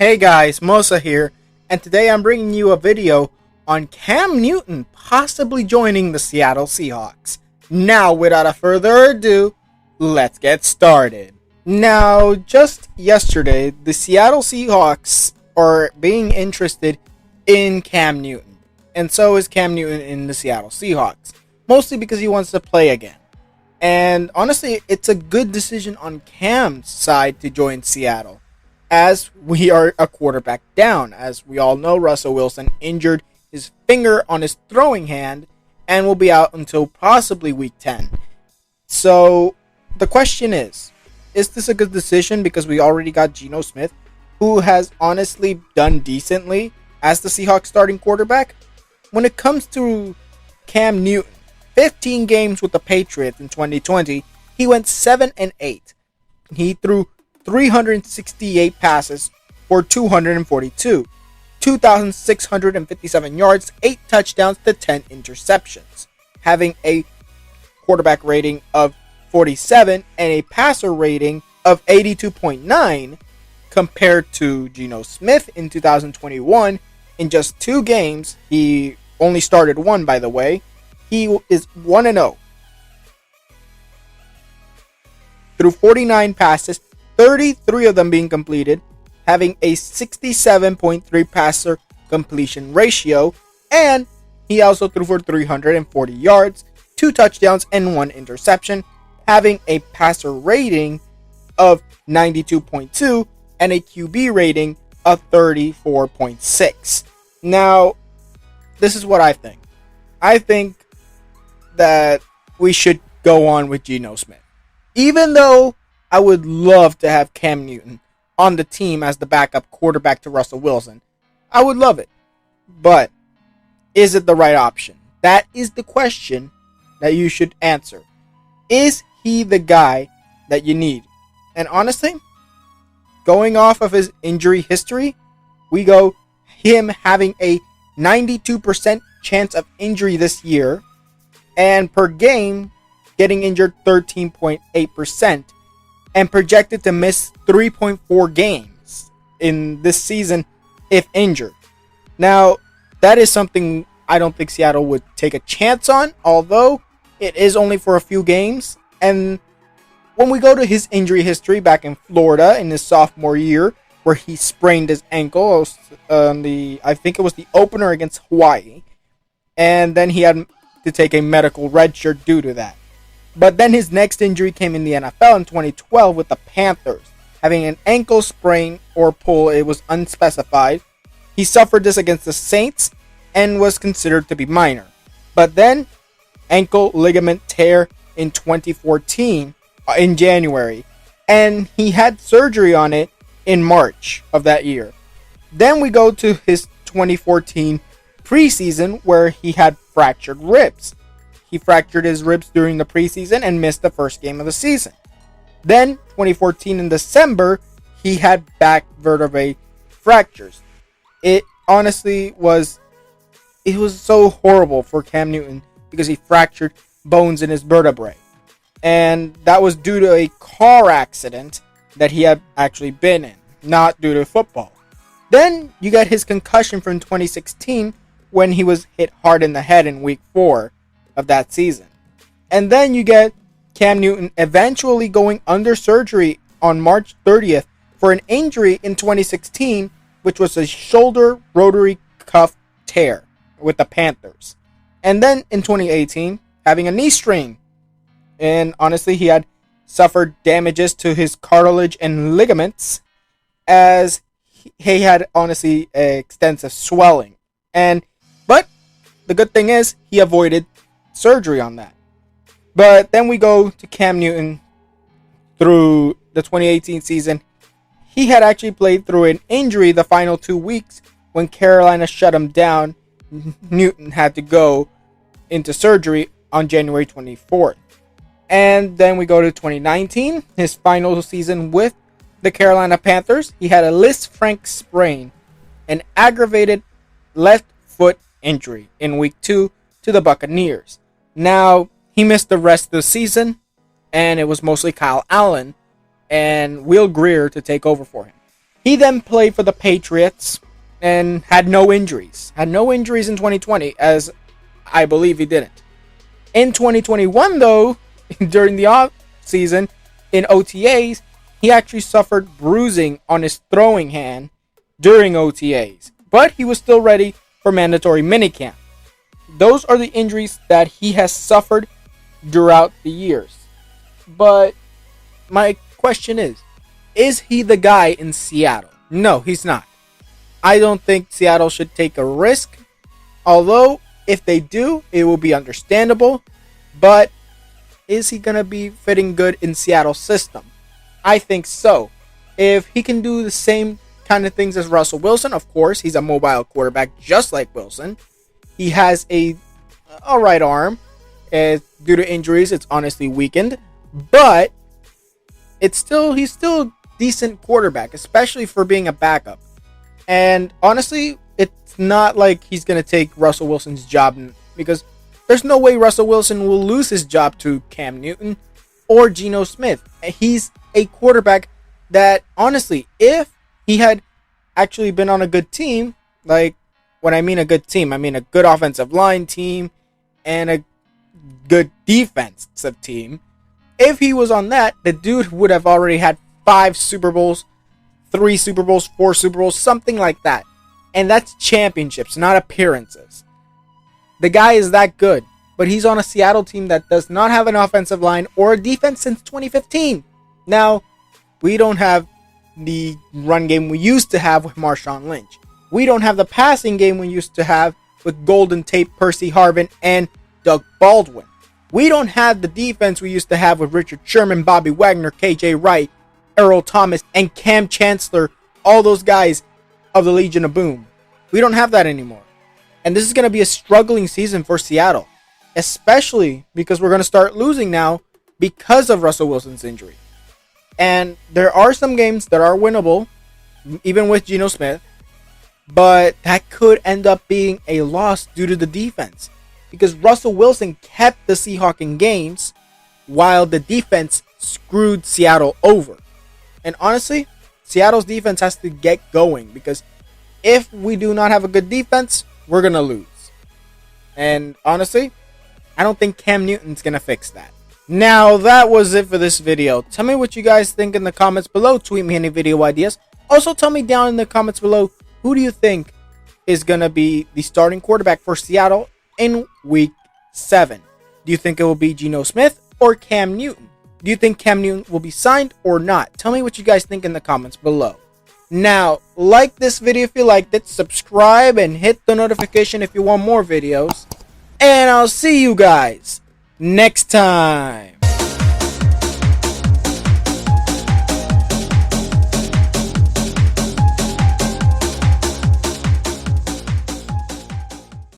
Hey guys, Mosa here, and today I'm bringing you a video on Cam Newton possibly joining the Seattle Seahawks. Now, without a further ado, let's get started. Now, just yesterday, the Seattle Seahawks are being interested in Cam Newton, and so is Cam Newton in the Seattle Seahawks, mostly because he wants to play again. And honestly, it's a good decision on Cam's side to join Seattle, as we are a quarterback down. As we all know, Russell Wilson injured his finger on his throwing hand and will be out until possibly week 10. So the question is this a good decision? Because we already got Geno Smith, who has honestly done decently as the Seahawks starting quarterback. When it comes to Cam Newton, 15 games with the Patriots in 2020, he went 7-8. He threw 368 passes for 242, 2,657 yards, 8 touchdowns to 10 interceptions, having a quarterback rating of 47 and a passer rating of 82.9, compared to Geno Smith in 2021. In just 2 games, he only started one, by the way. He is 1-0 through 49 passes, 33 of them being completed, having a 67.3 passer completion ratio, and he also threw for 340 yards, 2 touchdowns, and 1 interception, having a passer rating of 92.2 and a QB rating of 34.6. Now, this is what I think. I think that we should go on with Geno Smith. Even though I would love to have Cam Newton on the team as the backup quarterback to Russell Wilson, I would love it. But is it the right option? That is the question that you should answer. Is he the guy that you need? And honestly, going off of his injury history, we go him having a 92% chance of injury this year, and per game getting injured 13.8%, and projected to miss 3.4 games in this season if injured. Now, that is something I don't think Seattle would take a chance on, although it is only for a few games. And when we go to his injury history back in Florida in his sophomore year, where he sprained his ankle I think it was the opener against Hawaii, and then he had to take a medical red shirt due to that. But then his next injury came in the NFL in 2012 with the Panthers, having an ankle sprain or pull. It was unspecified. He suffered this against the Saints and was considered to be minor. But then, ankle ligament tear in 2014 in January, and he had surgery on it in March of that year. Then we go to his 2014 preseason, where he had fractured ribs. He fractured his ribs during the preseason and missed the first game of the season. Then, 2014 in December, he had back vertebrae fractures. It honestly was so horrible for Cam Newton because he fractured bones in his vertebrae. And that was due to a car accident that he had actually been in, not due to football. Then you got his concussion from 2016 when he was hit hard in the head in week 4 of that season. And then you get Cam Newton eventually going under surgery on March 30th for an injury in 2016, which was a shoulder rotary cuff tear with the Panthers. And then in 2018, having a knee strain. And honestly, he had suffered damages to his cartilage and ligaments, as he had honestly extensive swelling. But the good thing is he avoided surgery on that. But then we go to Cam Newton through the 2018 season. He had actually played through an injury the final 2 weeks when Carolina shut him down. Newton had to go into surgery on January 24th. And then we go to 2019, his final season with the Carolina Panthers. He had a Lisfranc sprain, an aggravated left foot injury in week 2 to the Buccaneers. Now, he missed the rest of the season, and it was mostly Kyle Allen and Will Greer to take over for him. He then played for the Patriots and had no injuries. Had no injuries in 2020, as I believe he didn't. In 2021, though, during the off season in OTAs, he actually suffered bruising on his throwing hand during OTAs, but he was still ready for mandatory minicamp. Those are the injuries that he has suffered throughout the years. But my question is he the guy in Seattle? No, he's not. I don't think Seattle should take a risk. Although, if they do, it will be understandable. But is he going to be fitting good in Seattle's system? I think so. If he can do the same kind of things as Russell Wilson, of course, he's a mobile quarterback just like Wilson. He has a alright arm. Due to injuries, it's honestly weakened. But he's still a decent quarterback, especially for being a backup. And honestly, it's not like he's going to take Russell Wilson's job, because there's no way Russell Wilson will lose his job to Cam Newton or Geno Smith. He's a quarterback that, honestly, if he had actually been on a good team, like when I mean a good team, I mean a good offensive line team and a good defensive team. If he was on that, the dude would have already had 5 Super Bowls, 3 Super Bowls, 4 Super Bowls, something like that. And that's championships, not appearances. The guy is that good, but he's on a Seattle team that does not have an offensive line or a defense since 2015. Now, we don't have the run game we used to have with Marshawn Lynch. We don't have the passing game we used to have with Golden Tate, Percy Harvin, and Doug Baldwin. We don't have the defense we used to have with Richard Sherman, Bobby Wagner, KJ Wright, Earl Thomas, and Cam Chancellor, all those guys of the Legion of Boom. We don't have that anymore. And this is going to be a struggling season for Seattle, especially because we're going to start losing now because of Russell Wilson's injury. And there are some games that are winnable, even with Geno Smith, but that could end up being a loss due to the defense, because Russell Wilson kept the Seahawks in games while the defense screwed Seattle over. And honestly, Seattle's defense has to get going, because if we do not have a good defense, we're going to lose. And honestly, I don't think Cam Newton's going to fix that. Now, that was it for this video. Tell me what you guys think in the comments below. Tweet me any video ideas. Also, tell me down in the comments below, who do you think is going to be the starting quarterback for Seattle in Week 7? Do you think it will be Geno Smith or Cam Newton? Do you think Cam Newton will be signed or not? Tell me what you guys think in the comments below. Now, like this video if you liked it, subscribe, and hit the notification if you want more videos. And I'll see you guys next time.